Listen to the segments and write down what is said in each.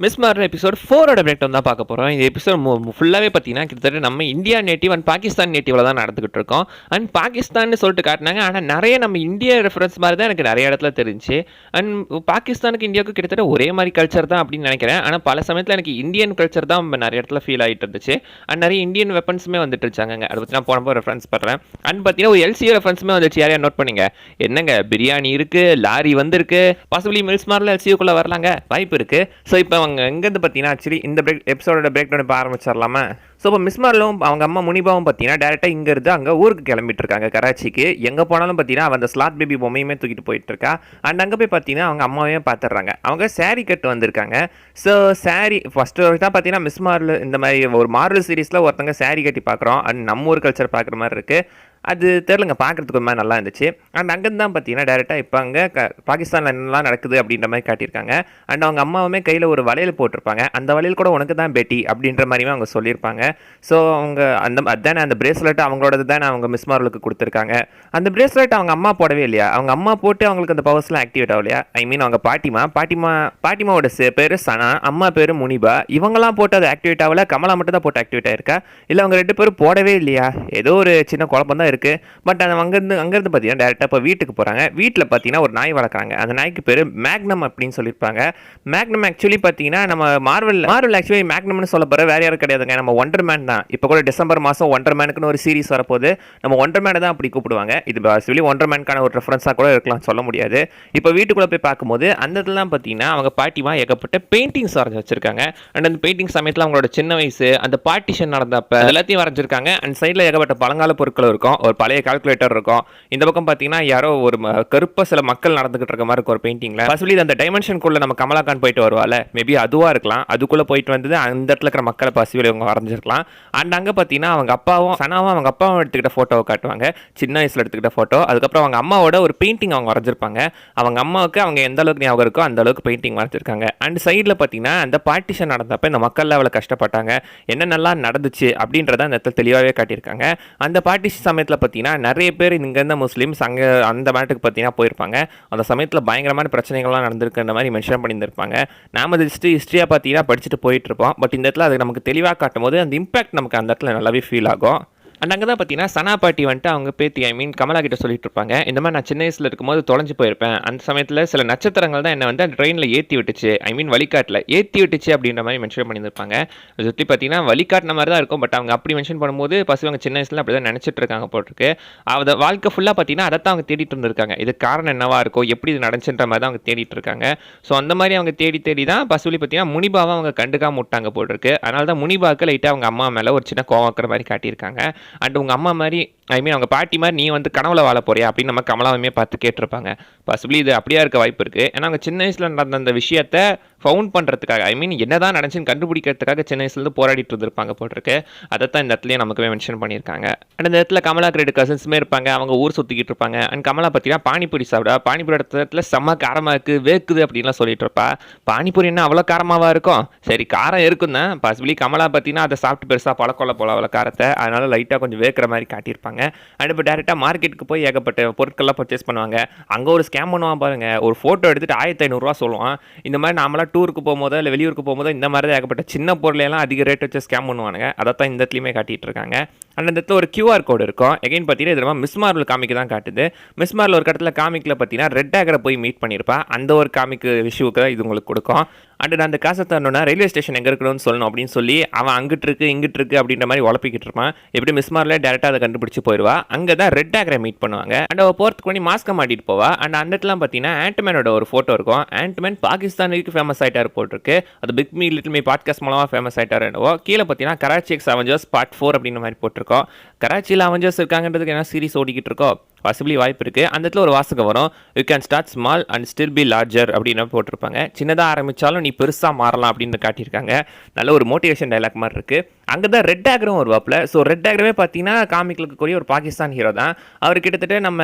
Miss Marvel episode 4 break தான் பார்க்க போகிறோம். இந்த எபிசோட் ஃபுல்லாகவே பார்த்தீங்கன்னா கிட்டத்தட்ட நம்ம இந்தியா நேட்டிவ் அண்ட் பாகிஸ்தான் நேட்டிவில் தான் நடந்துகிட்டு இருக்கோம். அண்ட் பாகிஸ்தான் சொல்லிட்டு காட்டினாங்க. ஆனால் நிறைய நம்ம இந்தியா ரெஃபரன்ஸ் மாதிரி தான் எனக்கு நிறைய இடத்துல தெரிஞ்சு. அண்ட் பாகிஸ்தானுக்கு இந்தியாவுக்கு கிட்டத்தட்ட ஒரே மாதிரி கல்ச்சர் தான் அப்படின்னு நினைக்கிறேன். ஆனால் பல சமயத்தில் எனக்கு இந்தியன் கல்ச்சர் தான் நிறைய இடத்துல ஃபீல் ஆகிட்டு இருந்துச்சு. அண்ட் நிறைய இந்தியன் வெப்பன்ஸுமே வந்துட்டு இருச்சாங்க. அதை பற்றி நான் போனப்போ ரெஃபரன்ஸ் பண்ணுறேன். அண்ட் பார்த்தீங்கன்னா ஒரு எல்சிஓ ரெஃபரன்ஸுமே வந்துச்சு. யாரையா நோட் பண்ணிங்க? என்னங்க பிரியாணி இருக்குது, லாரி வந்திருக்கு, பாசிபிளி மில்ஸ் மாரில் எல்சிஓக்குள்ளே வரலாங்க, வாய்ப்பு இருக்குது. ஸோ இப்போ அவங்க எங்கேருந்து பார்த்தீங்கன்னா ஆக்சுவலி இந்த எபிசோட பிரேக் டவுன் இப்போ ஆரம்பிச்சிடலாமா? ஸோ இப்போ மிஸ் மார்லும் அவங்க அம்மா முனிபாவும் பார்த்தீங்கன்னா டேரெக்டாக இங்கேருந்து அங்கே ஊருக்கு கிளம்பிட்டு இருக்காங்க, கராச்சிக்கு. எங்கே போனாலும் பார்த்தீங்கன்னா அவன் அந்த ஸ்லாட் பேபி பொம்மையுமே தூக்கிட்டு போயிட்டு இருக்கா. அண்ட் அங்கே போய் பார்த்தீங்கன்னா அவங்க அம்மாவையும் பார்த்துடுறாங்க. அவங்க சாரீ கட்டு வந்திருக்காங்க. ஸோ சாரீ ஃபஸ்ட்டு தான் பார்த்தீங்கன்னா மிஸ் மார்ல் இந்த மாதிரி ஒரு மார்வல் சீரீஸில் ஒருத்தங்க சாரீ கட்டி பார்க்குறோம். அண்ட் நம்ம ஊர் கல்ச்சர் பார்க்குற மாதிரி இருக்குது. அது தெரிலங்க, பார்க்குறதுக்கு ஒரு மாதிரி நல்லா இருந்துச்சு. அண்ட் அங்கேருந்து தான் பார்த்தீங்கன்னா டேரெக்டாக இப்போ அங்கே பாகிஸ்தானில் என்னெல்லாம் நடக்குது அப்படின்ற மாதிரி காட்டியிருக்காங்க. அண்ட் அவங்க அம்மாவுமே கையில் ஒரு வளையல் போட்டிருப்பாங்க. அந்த வளையல் கூட உனக்கு தான் பேட்டி அப்படின்ற மாதிரியுமே அவங்க சொல்லியிருப்பாங்க. ஸோ அவங்க அதானே அந்த பிரேஸ்லெட் அவங்களோடது தானே அவங்க மிஸ் மார்வலுக்கு கொடுத்துருக்காங்க. அந்த பிரேஸ்லெட் அவங்க அம்மா போடவே இல்லையா? அவங்க அம்மா போட்டு அவங்களுக்கு அந்த பவர்ஸ்லாம் ஆக்டிவேட் ஆகலையா? ஐ மீன் அவங்க பாட்டிமாவோட பேர் சனா, அம்மா பேர் முனிபா. இவங்கெல்லாம் போட்டு அது ஆக்டிவேட் ஆகல, கமலா மட்டும் தான் போட்டு ஆக்டிவேட் ஆயிருக்கா? இல்லை அவங்க 2 பேரும் போடவே இல்லையா? ஏதோ ஒரு சின்ன குழப்பம் தான் இருக்குது. பட் அது அங்கேருந்து பார்த்தீங்கன்னா டேரெக்டாக இப்போ வீட்டுக்கு போகிறாங்க. வீட்டில் பார்த்தீங்கன்னா ஒரு நாய் வளர்க்குறாங்க. அந்த நாய்க்கு பேர் மேக்னம் அப்படின்னு சொல்லியிருப்பாங்க. மேக்னம் ஆக்சுவலி பார்த்தீங்கன்னா நம்ம மார்வல் ஆக்சுவலி மேக்னம்னு சொல்ல போகிற வேறு யாரும் கிடையாதுங்க, நம்ம ஒண்டர் மேன் தான். இப்போ கூட டிசம்பர் மாதம் ஒண்டர் மேனுக்குன்னு ஒரு சீரிஸ் வரப்போது. நம்ம ஒண்டர் மேனை தான் அப்படி கூப்பிடுவாங்க. இது ஆக்சுவலி ஒண்டர் மேனுக்கான ஒரு ரெஃபரன்ஸாக கூட இருக்கலாம், சொல்ல முடியாது. இப்போ வீட்டுக்குள்ளே போய் பார்க்கும்போது அந்த இடத்துலாம் பார்த்தீங்கன்னா அவங்க பாட்டிமா ஏகப்பட்ட பெயிண்டிங்ஸ் வரைஞ்சி வச்சிருக்காங்க. அண்ட் அந்த பெயிண்டிங் சமயத்தில் அவங்களோட சின்ன வயசு அந்த பார்ட்டிஷன் நடந்தப்ப எல்லாத்தையும் வரைஞ்சிருக்காங்க. அண்ட் சைடில் ஏகப்பட்ட பழங்கால பொருட்கள் இருக்கும், ஒரு பழைய கால்குலேட்டர் இருக்கும். இந்த பக்கம் பார்த்தீங்கன்னா யாரோ ஒரு கருப்ப சில மக்கள் நடந்துகிட்டு இருக்க மாதிரி இருக்கும் ஒரு பெயிண்டிங்ல. ஃபர்ஸ்ட்லி அந்த டைமென்ஷனுக்குள்ள நம்ம கமலாகான் போயிட்டு வருவாள், மேபி அதுவா இருக்கலாம். அதுக்குள்ள போயிட்டு வந்தது அந்த இடத்துல இருக்கிற மக்களை பாசிபிள் இவங்க வரைஞ்சிருக்கலாம். அண்ட் அங்கே பார்த்தீங்கன்னா அவங்க அப்பாவும் சனாவும் அவங்க அப்பாவும் எடுத்துக்கிட்ட ஃபோட்டோவை காட்டுவாங்க, சின்ன வயசுல எடுத்துக்கிட்ட ஃபோட்டோ. அதுக்கப்புறம் அவங்க அம்மாவோட ஒரு பெயிண்டிங் அவங்க வரைஞ்சிருப்பாங்க. அவங்க அம்மாவுக்கு அவங்க எந்த அளவுக்கு ஞாபகம் இருக்கோ அந்த அளவுக்கு பெயிண்டிங் வரைஞ்சிருக்காங்க. அண்ட் சைடில் பார்த்தீங்கன்னா அந்த பார்ட்டிஷன் நடந்தப்ப இந்த மக்கள் அவ்வளோ கஷ்டப்பட்டாங்க, என்ன நல்லா நடந்துச்சு அப்படின்றத அந்த இடத்துல தெளிவாகவே காட்டியிருக்காங்க. அந்த பார்ட்டிஷன் சமயத்தில் பார்த்தீங்கன்னா நிறைய பேர் இங்கேருந்து முஸ்லீம்ஸ் அங்கே அந்த மேட்டுக்கு பார்த்தீங்கன்னா போயிருப்பாங்க. அந்த சமயத்தில் பயங்கரமான பிரச்சனைகள்லாம் நடந்திருக்குன்ற மாதிரி மென்ஷன் பண்ணியிருப்பாங்க. நாம் அது ஹிஸ்ட்ரியாக பார்த்தீங்கன்னா படிச்சுட்டு போயிட்டு இருப்போம். பட் இந்த இடத்துல அது நமக்கு தெளிவாக காட்டும் போது அந்த இம்பாக்ட் நமக்கு அந்த இடத்துல நல்லாவே ஃபீல் ஆகும். அண்ட் அங்கே தான் பார்த்தீங்கன்னா சனா பாட்டி வந்துட்டு அவங்க பேத்தி ஐ மீன் கமலா கிட்ட சொல்லிட்டு இருப்பாங்க, இந்த மாதிரி நான் சின்ன வயசில் இருக்கும்போது தொலைஞ்சு போயிருப்பேன். அந்த சமயத்தில் சில நட்சத்திரங்கள் தான் என்னை வந்து அந்த ட்ரெயினில் ஏற்றி விட்டுச்சு, ஐ மீன் வழிகாட்டில் ஏற்றி விட்டுச்சு அப்படின்ற மாதிரி மென்ஷன் பண்ணியிருப்பாங்க. சுற்றி பார்த்தீங்கன்னா வழிகாட்டின மாதிரி தான் இருக்கும். பட் அவங்க அப்படி மென்ஷன் பண்ணும்போது பசங்க சின்ன வயசுல அப்படி தான் நினச்சிட்டு இருக்காங்க போட்டிருக்கு. அதை வாழ்க்கை ஃபுல்லாக பார்த்தீங்கன்னா அதை தான் அவங்க தேடிட்டு இருந்திருக்காங்க. இது காரணம் என்னவா இருக்கும், எப்படி இது நடந்துச்சுன்ற மாதிரி தான் அவங்க தேடிட்டு இருக்காங்க. ஸோ அந்த மாதிரி அவங்க தேடி தான் பசுவலி பார்த்தீங்கன்னா முனிபாவை அவங்க கண்டுக்காம விட்டாங்க போட்டிருக்கு. அதனால தான் முனிபாவுக்கு லைட்டாக அவங்க அம்மா மேலே ஒரு சின்ன கோவம் இருக்கிற மாதிரி காட்டியிருக்காங்க. அண்ட் உங்கள் அம்மா மாதிரி ஐ மீன் அவங்க பாட்டி மாதிரி நீ வந்து கனவுல வாழ போறியா அப்படின்னு நம்ம கமலாவுமே பார்த்து கேட்டிருப்பாங்க. பாசிபிளி இது அப்படியா இருக்க வாய்ப்பு இருக்குது. ஏன்னா அவங்க சின்ன வயசில் நடந்த அந்த விஷயத்தை ஃபவுண்ட் பண்ணுறதுக்காக ஐ மீன் என்னதான் நடந்துச்சுன்னு கண்டுபிடிக்கிறதுக்காக சின்ன வயசுலேருந்து போராடிட்டு இருந்திருப்பாங்க போட்டிருக்கு. அதை தான் இந்த இடத்துலையும் நமக்குமே மென்ஷன் பண்ணியிருக்காங்க. அண்ட் இந்த இடத்துல கமலா ரெண்டு கசின்ஸுமே இருப்பாங்க, அவங்க ஊர் சுற்றிக்கிட்டு இருப்பாங்க. அண்ட் கமலா பார்த்தீங்கன்னா பானிபூரி சாப்பிடா, பானிபூரி இடத்துல செம்ம காரமாக இருக்குது, வேக்குது அப்படின்லாம் சொல்லிட்டு இருப்பா. பானிபூரி என்ன அவ்வளோ காரமாவா இருக்கும்? சரி காரம் இருக்கும் தான். பாசிபிளி கமலா பார்த்தீங்கன்னா அதை சாப்பிட்டு பெருசாக பழக்கொள்ள போல அவ்வளோ காரத்தை, அதனால லைட்டாக கொஞ்சம் வேக்கிற மாதிரி காட்டியிருப்பாங்க. அண்ட் இப்போ டேரெக்டாக மார்க்கெட்டுக்கு போய் ஏகப்பட்ட பொருட்கள்லாம் பர்ச்சேஸ் பண்ணுவாங்க. அங்கே ஒரு ஸ்கேம் பண்ணுவான் பாருங்கள், ஒரு ஃபோட்டோ எடுத்துகிட்டு 1500 சொல்லுவான். இந்த மாதிரி நாமளாம் டூருக்கு போகும்போதோ இல்லை வெளியூருக்கு போகும்போதோ இந்த மாதிரி தான் ஏகப்பட்ட சின்ன பொருளையெல்லாம் அதிக ரேட் வச்சு ஸ்கேம் பண்ணுவானுங்க. அதை தான் இந்த இடத்துலையுமே காட்டிகிட்டு இருக்காங்க. அண்ட் இந்த இடத்துல ஒரு QR கோடு இருக்கும். எகைன் பார்த்தீங்கன்னா இது மிஸ் மார்வல் காமிக்கு தான் காட்டுது. மிஸ் மார்வல் ஒரு இடத்துல காமிக்கில் பார்த்தீங்கன்னா ரெட் டேகரை போய் மீட் பண்ணியிருப்பா. அந்த ஒரு காமிக்கு விஷுவுக்கு தான் இது உங்களுக்கு கொடுக்கும். அண்ட் நான் அந்த காசை தரணுன்னா ரயில்வே ஸ்டேஷன் எங்கே இருக்கணும்னு சொல்லணும் அப்படின்னு சொல்லி அவன் அங்கிட்டு இருக்கு அப்படின்ற மாதிரி உழப்பிக்கிட்டு இருப்பான். எப்படி மிஸ் மார்வலே டேரெக்டாக அதை கண்டுபிடிச்சி போயிடுவா. அங்கே தான் ரெட் டேகரை மீட் பண்ணுவாங்க. அண்ட் அவள் போகிறதுக்கு பண்ணி மாஸ்க்கை மாட்டிட்டு போவா. அண்ட் அந்த இடத்துலாம் பார்த்தீங்கன்னா ஆண்ட்மேனோட ஒரு ஃபோட்டோ இருக்கும். ஆண்ட்மேன் பாகிஸ்தானுக்கு ஃபேமஸ் ஆகிட்டார் போட்டிருக்கு. அது big me little me podcast மூலமாக ஃபேமஸ் ஆகிட்டார். கீழே பார்த்தீங்கன்னா கராச்சி எக்ஸ் அவெஞ்சர்ஸ் பார்ட் 4 அப்படின்ற மாதிரி போட்டிருக்கோம். கராச்சியில் அவெஞ்சர்ஸ் இருக்காங்கன்றதுக்கு என்ன சீரிஸ் ஓடிக்கிட்டு இருக்கோம், பாசிபிளி வாய்ப்பு இருக்குது. அந்த இடத்துல ஒரு வாசகம் வரும், you can start small and still be larger அப்படின்னு போட்டிருப்பாங்க. சின்னதாக ஆரம்பித்தாலும் நீ பெருசாக மாறலாம் அப்படின்னு காட்டியிருக்காங்க. நல்ல ஒரு மோட்டிவேஷன் டைலாக் மாதிரி இருக்குது. அங்கே தான் ரெட் டேகரும் வருவாப்பில். ஸோ ரெட் டேகரவே பார்த்தீங்கன்னா காமிக்கில் இருக்கக்கூடிய ஒரு பாகிஸ்தான் ஹீரோ தான். அவர் கிட்டத்தட்ட நம்ம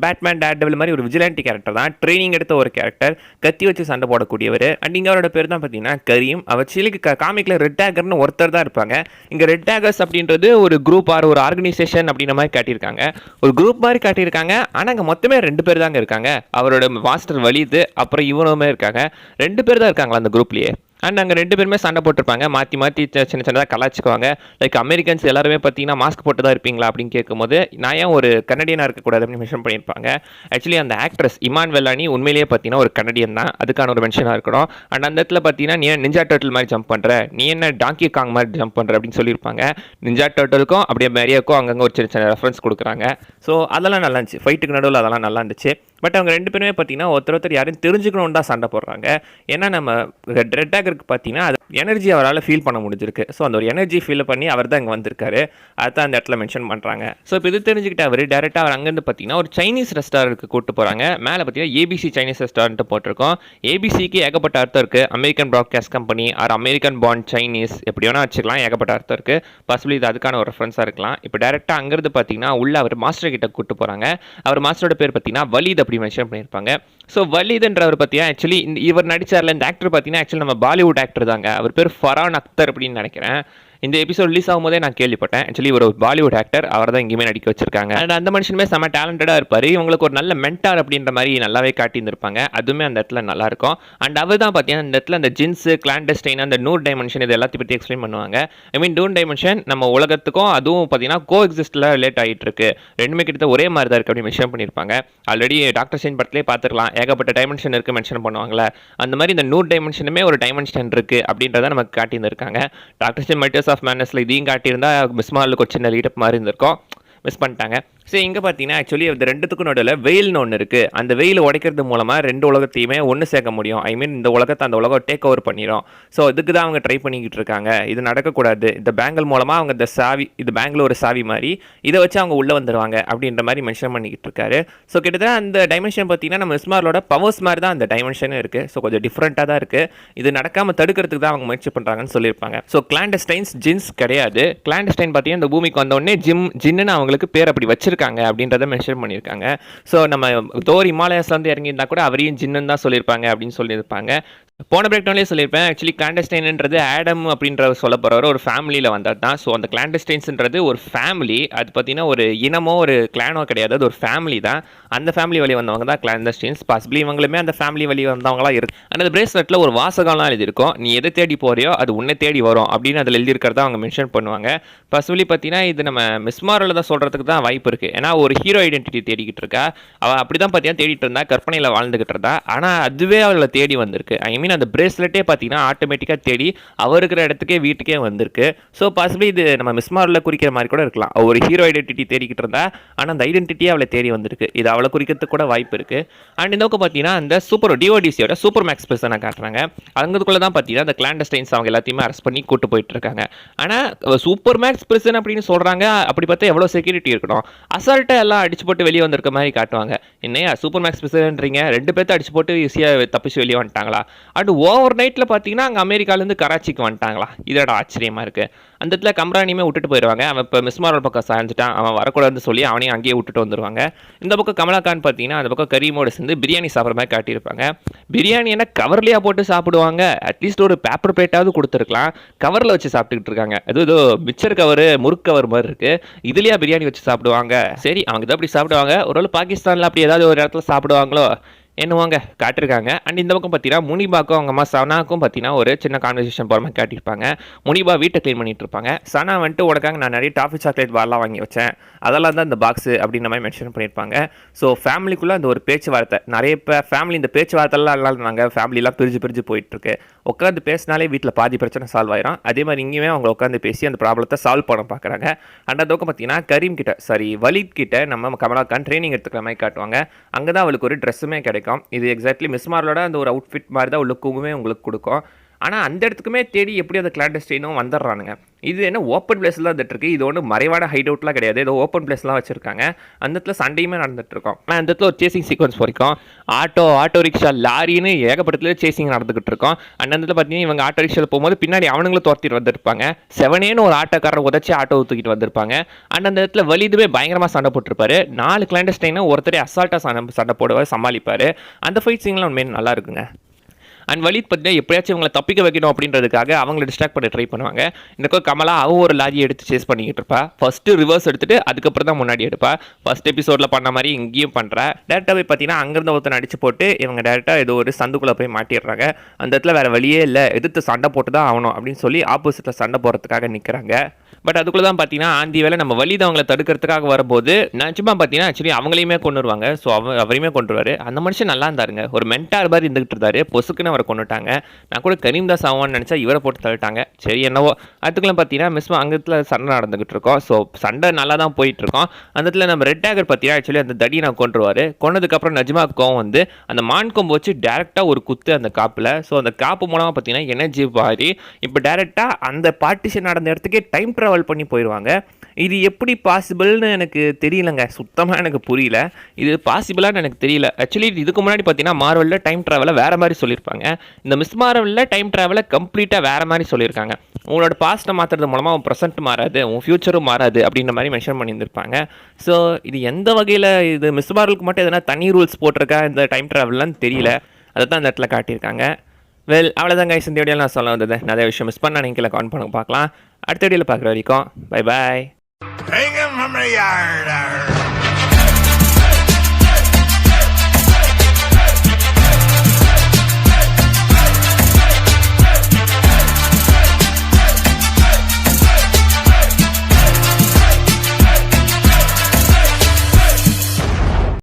பேட்மேன் டேர்டெவில் மாதிரி ஒரு விஜிலாண்டி கேரக்டர் தான். ட்ரைனிங் எடுத்த ஒரு கேரக்டர், கத்தி வச்சு சண்டை போடக்கூடியவர். அண்ட் இங்கே அவரோட பேர் தான் பார்த்தீங்கன்னா கரீம். அவர் சிலிக்கு காமிக்கில் ரெட் டேகர்னு ஒருத்தர் தான் இருப்பாங்க. இங்கே ரெட் டேகர்ஸ் அப்படின்றது ஒரு குரூப் ஆர் ஒரு ஆர்கனைசேஷன் அப்படின்ற மாதிரி காட்டியிருக்காங்க. ஒரு குரூப் மாதிரி காட்டியிருக்காங்க. ஆனால் அங்கே மொத்தமே 2 பேர் தாங்க இருக்காங்க. அவரோட மாஸ்டர் வலிது, அப்புறம் இவனுமே இருக்காங்க. 2 பேர் தான் இருக்காங்களா அந்த குரூப்லேயே. அண்ட் அங்கே 2 பேருமே சண்டை போட்டிருப்பாங்க. மாற்றி மாற்றி சின்ன சின்னதாக கலாய்ச்சிக்குவாங்க. லைக் அமெரிக்கன்ஸ் எல்லாருமே பார்த்தீங்கன்னா மாஸ்க் போட்டு தான் இருப்பீங்களா அப்படின்னு கேட்கும்போது, நான் ஏன் ஒரு கனடியனாக இருக்கக்கூடாது அப்படின்னு மென்ஷன் பண்ணியிருப்பாங்க. ஆக்சுவலி அந்த ஆக்ட்ரஸ் இமான் வெல்லானி உண்மையிலேயே பார்த்தீங்கன்னா ஒரு கனடியன் தான். அதுக்கான ஒரு மென்ஷனாக இருக்கணும். அண்ட் அந்த இடத்துல பார்த்தீங்கன்னா நீ ஏன் நிஞ்சா டர்ட்டில் மாதிரி ஜம்ப் பண்ணுற, நீ என்ன டாங்கி காங் மாதிரி ஜம்ப் பண்ணுற அப்படின்னு சொல்லியிருப்பாங்க. நிஞ்சா டர்ட்டிலுக்கும் அப்படியே மேரியாக்கும் அங்கங்கே ஒரு சின்ன சின்ன ரெஃபரன்ஸ் கொடுக்குறாங்க. ஸோ அதெல்லாம் நல்லா இருந்துச்சு. ஃபைட்டுக்கு நடுவில் அதெல்லாம் நல்லா இருந்துச்சு. பட் அவங்க 2 பேருமே பார்த்தீங்கன்னா ஒருத்தர் யாரும் தெரிஞ்சுக்கணும்னு தான் சண்டை போடுறாங்க. ஏன்னா நம்ம ரெட் டேக்கருக்கு பார்த்தீங்கன்னா அது எனர்ஜி அவரால் ஃபீல் பண்ண முடிஞ்சிருக்கு. ஸோ அந்த ஒரு எனர்ஜி ஃபீல் பண்ணி அவர் தான் இங்கே வந்திருக்காரு. அதுதான் அந்த இடத்துல மென்ஷன் பண்ணுறாங்க. ஸோ இப்போ இது தெரிஞ்சுக்கிட்டு அவர் டேரெக்டாக அவர் அங்கேருந்து பார்த்தீங்கன்னா ஒரு சைனீஸ் ரெஸ்டாரண்ட்டுக்கு கூப்பிட்டு போகிறாங்க. மேலே பார்த்தீங்கன்னா ஏபிசி சைனீஸ் ரெஸ்டாரண்ட்டு போட்டிருக்கோம். ஏபிசிக்கு ஏகப்பட்ட அர்த்தம் இருக்குது. American broadcast company or American bond Chinese எப்படி வேணால் வச்சுக்கலாம். ஏகப்பட்ட அர்த்தம் இருக்குது. பாசிபிளி இது அதுக்கான ஒரு ரெஃபரன்ஸாக இருக்கலாம். இப்போ டேரெக்டாக அங்கேருந்து பார்த்தீங்கன்னா உள்ள அவர் மாஸ்டர் கிட்ட கூப்பிட்டு போகிறாங்க. அவர் மாஸ்டரோட பேர் பார்த்தீங்கன்னா வலீத் அப்படி மென்ஷன் பண்ணியிருப்பாங்க. ஸோ வலீத்ன்றவர் பார்த்தீங்கன்னா ஆக்சுவலி இவர் நடிச்சார்ல இந்த ஆக்டர் பார்த்தீங்கன்னா ஆக்சுவலி நம்ம பாலிவுட் ஆக்டர் தாங்க. அவர் பேர் ஃபரான் அக்தர் அப்படின்னு நினைக்கிறேன். இந்த எபிசோட் ரிலீஸ் ஆகும்போதே நான் கேள்விப்பட்டேன். ஆக்சுவலி ஒரு பாலிவுட் ஆக்டர் அவர் தான் இங்கேயுமே நடிக்க வச்சிருக்காங்க. அண்ட் அந்த மனுஷனுமே செம்ம டேலண்டடாக இருப்பார். இவங்களுக்கு ஒரு நல்ல மென்டார் அப்படின்ற மாதிரி நல்லாவே காட்டியிருந்திருப்பாங்க. அதுவுமே அந்த இடத்துல நல்லா இருக்கும். அண்ட் அவர் தான் பார்த்தீங்கன்னா இந்த இடத்துல அந்த ஜின்ஸ் கிளாண்டஸ்டைன் அந்த நூர் டைமென்ஷன் இது எல்லாத்தையும் பற்றி எக்ஸ்பிளைன் பண்ணுவாங்க. ஐ மீன் டூன் டைமென்ஷன் நம்ம உலகத்துக்கும் அதுவும் பார்த்தீங்கன்னா கோ எக்ஸிஸ்டில் ரிலேட் ஆகிட்டு இருக்கு. ரெண்டுமே கிட்ட ஒரே மாதிரி தான் இருக்குது அப்படின்னு மென்ஷன் பண்ணியிருப்பாங்க. ஆல்ரெடி டாக்டர் ஸ்ட்ரேஞ்ச் படத்திலே பார்த்துக்கலாம். ஏகப்பட்ட டைமென்ஷன் இருக்குது மென்ஷன் பண்ணுவாங்களே. அந்த மாதிரி இந்த நூர் டைமென்ஷனுமே ஒரு டைமென்ஷன் இருக்குது அப்படின்றத நமக்கு காட்டியிருந்திருக்காங்க. டாக்டர் ஸ்ட்ரேஞ்ச் மல்டிவர்ஸ் ஆஃப் மேட்னஸ்ல இதையும் காட்டியிருந்தா மிஸ் மார்வலுக்கு ஒரு சின்ன லீடப் மாதிரி இருந்திருக்கும். மிஸ் பண்ணிட்டாங்க. ஸோ இங்கே பார்த்தீங்கன்னா ஆக்சுவலி இந்த ரெண்டுத்துக்கும் நடுவில் வெயில்னு ஒன்று இருக்குது. அந்த வெயில் உடைக்கிறது மூலமாக 2 உலகத்தையுமே ஒன்று சேர்க்க முடியும். ஐ மீன் இந்த உலகத்தை அந்த உலகம் டேக் ஓவர் பண்ணிடும். ஸோ இதுக்கு தான் அவங்க ட்ரை பண்ணிக்கிட்டு இருக்காங்க. இது நடக்கக்கூடாது. இந்த பேங்கிள் மூலமாக அவங்க இந்த சாவி, இது பேங்கில் ஒரு சாவி மாதிரி, இதை வச்சு அவங்க உள்ளே வந்துடுவாங்க அப்படின்ற மாதிரி மென்ஷன் பண்ணிக்கிட்டு இருக்காரு. ஸோ கிட்டத்தட்ட அந்த டைமென்ஷன் பார்த்தீங்கன்னா நம்ம மிஸ்மாரோட பவர்ஸ் மாதிரி தான் அந்த டைமென்ஷனும் இருக்குது. ஸோ கொஞ்சம் டிஃப்ரெண்ட்டாக தான் இருக்குது. இது நடக்காமல் தடுக்கிறதுக்கு தான் அவங்க முயற்சி பண்ணுறாங்கன்னு சொல்லியிருப்பாங்க. ஸோ கிளாண்டஸ்டைன்ஸ் ஜின்ஸ் கிடையாது. கிளாண்டஸ்டைன் பார்த்தீங்கன்னா இந்த பூமிக்கு வந்தோடனே ஜின்னு அவங்களுக்கு பேர் அப்படி வச்சிருக்காங்க அப்படின்றத மென்ஷன் பண்ணியிருக்காங்க. ஸோ நம்ம தோர் இமாலயஸ்ல வந்து இறங்கியிருந்தா கூட அவரையும் ஜின்னு தான் சொல்லியிருப்பாங்க அப்படின்னு சொல்லியிருப்பாங்க. போன பிரேக்டவுன்லேயே சொல்லியிருப்பேன். ஆக்சுவலி கிளாண்டஸ்டைன்ன்றது ஆடம் அப்படின்ற சொல்ல போகிறவர் ஒரு ஃபேமிலியில் வந்தது தான். ஸோ அந்த கிளாண்டஸ்டைன்ஸ்ன்றது ஒரு ஃபேமிலி. அது பார்த்தீங்கன்னா ஒரு இனமோ ஒரு கிளானோ கிடையாது. அது ஒரு ஃபேமிலி தான். அந்த ஃபேமிலி வழி வந்தவங்க தான் கிளாண்டஸ்டைன்ஸ். பாசிபிளி இவங்களுமே அந்த ஃபேமிலி வழி வந்தவங்களாம் இருக்கு. அந்த பிரேஸ்லெட்டில் ஒரு வாசகம்லாம் எழுதியிருக்கும். நீ எதை தேடி போறியோ அது உன்னை தேடி வரும் அப்படின்னு அதில் எழுதியிருக்கிறதா அவங்க மென்ஷன் பண்ணுவாங்க. பாசிபிளி பார்த்தீங்கன்னா இது நம்ம மிஸ்மாரில் தான் சொல்கிறதுக்கு தான் வாய்ப்பு இருக்குது. ஏன்னா ஒரு ஹீரோ ஐடென்டிட்டி தேடிக்கிட்டு இருக்கா. அவள் அப்படி தான் பார்த்தீங்கன்னா தேடிட்டு இருந்தா, கற்பனையில் வாழ்ந்துகிட்டு இருந்தா. ஆனால் அதுவே அவளை தேடி வந்திருக்கு. ஐ மீன் அந்த பிரேஸ்லெட்டே பார்த்தீங்கன்னா ஆட்டோமேட்டிக்காக தேடி அவர் இருக்கிற இடத்துக்கே வீட்டுக்கே வந்திருக்கு. ஸோ பாசிபிளி இது நம்ம மிஸ்மாரில் குறிக்கிற மாதிரி கூட இருக்கலாம். ஒரு ஹீரோ ஐடென்டிட்டி தேடிக்கிட்டு இருந்தா, ஆனால் அந்த ஐடென்டிட்டியே அவளை தேடி வந்திருக்கு. இது அவளை குறிக்கிறதுக்கு கூட வாய்ப்பு இருக்குது. அண்ட் இந்த பக்கம் பார்த்தீங்கன்னா அந்த சூப்பர் டிஓடிசியோட சூப்பர் மேக்ஸ் பர்சனை காட்டுறாங்க. அங்கதுக்குள்ளே தான் பார்த்தீங்கன்னா அந்த கிளாண்டஸ்டைன்ஸ் அவங்க எல்லாத்தையுமே அரெஸ்ட் பண்ணி கூட்டு போயிட்டு இருக்காங்க. ஆனால் சூப்பர் மேக்ஸ் பர்சன் அப்படின்னு சொல்கிறாங்க. அப்படி பார்த்தா எவ்வளோ செக்யூரிட்டி இருக்கணும். அசால்ட்டாக எல்லாம் அடிச்சு போட்டு வெளியே வந்திருக்க மாதிரி காட்டுவாங்க. என்னையா சூப்பர் மேக்ஸ் பர்சன்றீங்க, 2 பேர்த்த அடிச்சு போட்டு ஈஸியாக தப்பிச்சு வெளியே வந்துட்டாங்களா? அண்ட் ஓவர் நைட்டில் பார்த்தீங்கன்னா அங்கே அமெரிக்காலேருந்து கராச்சிக்கு வந்துட்டாங்களா? இதோட ஆச்சரியமாக இருக்குது. அந்த இடத்துல கம்ரானியுமே விட்டுட்டு போயிடுவாங்க. அவன் இப்போ மிஸ்மாரோட பக்கம் சாய்ஞ்சிட்டான், அவன் வரக்கூடாதுன்னு சொல்லி அவனையும் அங்கேயே விட்டுட்டு வந்துடுவாங்க. இந்த பக்கம் கமலாகான் பார்த்தீங்கன்னா அந்த பக்கம் கரீமோடு சேர்ந்து பிரியாணி சாப்பிட்ற மாதிரி காட்டியிருப்பாங்க. பிரியாணி என்ன கவர்லையா போட்டு சாப்பிடுவாங்க? அட்லீஸ்ட் ஒரு பேப்பர் பிளேட்டாவது கொடுத்துருக்கலாம். கவரில் வச்சு சாப்பிட்டுக்கிட்டு இருக்காங்க. அது ஏதோ மிச்சர் கவர், முறுக்கு கவர் மாதிரி இருக்குது. இதுலையா பிரியாணி வச்சு சாப்பிடுவாங்க? சரி, அவங்க இதை அப்படி சாப்பிடுவாங்க. ஒருவேளை பாகிஸ்தானில் அப்படி ஏதாவது ஒரு இடத்துல சாப்பிடுவாங்களோ என்னவாங்க காட்டிருக்காங்க. அண்ட் இந்த பக்கம் பார்த்தீங்கன்னா முனிபாக்கும் அவங்க அம்மா சனாக்கும் பார்த்தீங்கன்னா ஒரு சின்ன கான்வர்சேஷன் போகிற மாதிரி காட்டியிருப்பாங்க. முனிபா வீட்டை க்ளீன் பண்ணிட்டு இருப்பாங்க. சனா வந்துட்டு உனக்காக நான் நிறைய டாஃபி சாக்லேட் பார்லாம் வாங்கி வச்சேன், அதெல்லாம் தான் இந்த பாக்ஸு அப்படின்ற மாதிரி மென்ஷன் பண்ணியிருப்பாங்க. ஸோ ஃபேமிலிக்குள்ளே அந்த ஒரு பேச்சுவார்த்தை நிறைய ஃபேமிலி இந்த பேச்சுவார்த்தைலாம் எல்லாம் நாங்கள் ஃபேமிலிலாம் பிரிஞ்சு போயிட்டுருக்கு. உட்காந்து பேசினாலே வீட்டில் பாதி பிரச்சனை சால்வ் ஆயிரும். அதே மாதிரி இங்கேயுமே அவங்க உட்காந்து பேசி அந்த ப்ராப்ளத்தை சால்வ் பண்ண பார்க்குறாங்க. அண்ட் அந்த பக்கம் பார்த்தீங்கன்னா கரீம் கிட்ட வலீத் கிட்ட நம்ம கமலாகான் ட்ரைனிங் எடுத்துக்கிற மாதிரி காட்டுவாங்க. அங்கே தான் அவளுக்கு ஒரு ட்ரெஸ்ஸுமே கிடைக்கும். இது எக்ஸாக்ட்லி மிஸ்மாரோட அந்த ஒரு அவுட்ஃபிட் மாதிரி தான் லுக்குமே உங்களுக்கு கொடுக்கும். ஆனால் அந்த இடத்துக்குமே தேடி எப்படி அந்த கிளாண்டஸ்டைனும் வந்துடுறானுங்க. இது என்ன ஓப்பன் பிளேஸில் தான் வந்துட்டு இருக்கு. இது ஒன்றும் மறைவான ஹைட் அவுட்லாம் கிடையாது. ஏதோ ஓப்பன் பிளேஸ்லாம் வச்சிருக்காங்க. அந்த இடத்துல சண்டையுமே நடந்துட்டு இருக்கோம். ஆனால் அந்த இடத்துல ஒரு சேசிங் சீக்வன்ஸ் வரைக்கும் ஆட்டோ ரிக்ஷா லாரின்னு ஏகப்பட்டத்தில் சேசிங் நடந்துகிட்டு இருக்கோம். அந்த இடத்துல பார்த்தீங்கன்னா இவங்க ஆட்டோ ரிக்ஷாவில் போகும்போது பின்னாடி அவனுங்களும் துரத்திட்டு வந்திருப்பாங்க. செவனேன்னு ஒரு ஆட்டோக்காரரை உதச்சி ஆட்டோ தூக்கிட்டு வந்திருப்பாங்க. அண்ட் அந்த இடத்துல வலிதுமே பயங்கரமாக சண்டை போட்டிருப்பாரு. 4 கிளாண்டஸ்டைனை ஒருத்தரே அசால்ட்டாக சண்டை போடுவார், சமாளிப்பார். அந்த ஃபைட் சீன்லாம் உண்மையாக நல்லா இருக்குங்க. அண்ட் வலித் பார்த்தீங்கன்னா எப்படியாச்சும் இவங்களை தப்பிக்க வைக்கணும் அப்படின்றதுக்காக அவங்களை டிஸ்ட்ராக்ட் பண்ண ட்ரை பண்ணுவாங்க. இந்த பக்கம் கமலா ஒரு லாரியை எடுத்து சேஸ் பண்ணிக்கிட்டு இருப்பா. ஃபர்ஸ்ட்டு ரிவர்ஸ் எடுத்துட்டு அதுக்கப்புறம் தான் முன்னாடி எடுப்பா. ஃபர்ஸ்ட் எபிசோடில் பண்ண மாதிரி இங்கேயும் பண்ணுறா. டேரெக்டாகவே பார்த்தீங்கன்னா அங்கேருந்து ஒருத்தன் அடிச்சு போட்டு இவங்க டேரெக்டாக ஏதோ ஒரு சந்துக்குள்ளே போய் மாட்டிடுறாங்க. அந்த இடத்துல வேறு வழியே இல்லை, எதிர்த்து சண்டை போட்டு தான் ஆகணும் அப்படின்னு சொல்லி ஆப்போசிட்டில் சண்டை போகிறதுக்காக நிற்கிறாங்க. பட் அதுக்குள்ளே தான் பார்த்தீங்கன்னா ஆந்தி வேலை நம்ம வலிதை அவங்களை தடுக்கிறதுக்காக வரும்போது நிஜமாக பார்த்தீங்கன்னா ஆக்சுவலி அவங்களையுமே கொண்டுருவாங்க. ஸோ அவரையுமே கொண்டுருவார். அந்த மனுஷன் நல்லா இருந்தாருங்க, ஒரு மென்டார் மாதிரி இருந்துகிட்டு இருந்தாரு. பொசுக்குன்னு அவரை கொண்டுட்டாங்க. நான் கூட கரீம் தாஸ் ஆவான்னு நினச்சா இவரை போட்டு தள்ளிட்டாங்க. சரி என்னவோ. அதுக்குள்ளே பார்த்தீங்கன்னா மிஸ்மா அங்கத்தில் சண்டை நடந்துகிட்டு இருக்கோம். ஸோ சண்டை நல்லா தான் போயிட்டு இருக்கோம். அந்த இடத்துல நம்ம ரெட் டேகர் பார்த்தீங்கன்னா ஆக்சுவலி அந்த தடியை நான் கொண்டுருவார். கொண்டதுக்கப்புறம் நஜ்மா கோவம் வந்து அந்த மான் கொம்பு வச்சு டேரெக்டாக ஒரு குத்து அந்த காப்பில். ஸோ அந்த காப்பு மூலமாக பார்த்தீங்கன்னா எனர்ஜி மாறி இப்போ டேரெக்டாக அந்த பார்ட்டிஷன் நடந்த இடத்துக்கே டைம் ட்ராவல் பண்ணி போயிடுவாங்க. இது எப்படி பாசிபிள்னு எனக்கு தெரியலங்க, சுத்தமாக எனக்கு புரியல. இது பாசிபிளான்னு எனக்கு தெரியல. ஆக்சுவலி இதுக்கு முன்னாடி பார்த்தீங்கன்னா மார்வலில் டைம் ட்ராவலை வேறு மாதிரி சொல்லியிருப்பாங்க. இந்த மிஸ் மார்வலில் டைம் ட்ராவலை கம்ப்ளீட்டாக வேறு மாதிரி சொல்லியிருக்காங்க. உங்களோட பாஸ்ட்டை மாற்றுறது மூலமாக உன் ப்ரெசென்ட் மாறாது, உன் ஃப்யூச்சரும் மாறாது அப்படின்ற மாதிரி மென்ஷன் பண்ணியிருந்திருப்பாங்க. ஸோ இது எந்த வகையில் இது மிஸ் மார்வலுக்கு மட்டும் எதனா தனி ரூல்ஸ் போட்டிருக்கா இந்த டைம் ட்ராவல்லாம் தெரியல. அதை தான் இந்த இடத்துல காட்டியிருக்காங்க. வெல் அவ்வளோதான் கைஸ், இந்த வீடியோவில் நான் சொல்ல வந்தது. நிறைய விஷயம் மிஸ் பண்ணால் நீங்கள் கமெண்ட் பண்ண பார்க்கலாம். அடுத்த வீடியோவில் பார்க்குற வரைக்கும் பை பாய்.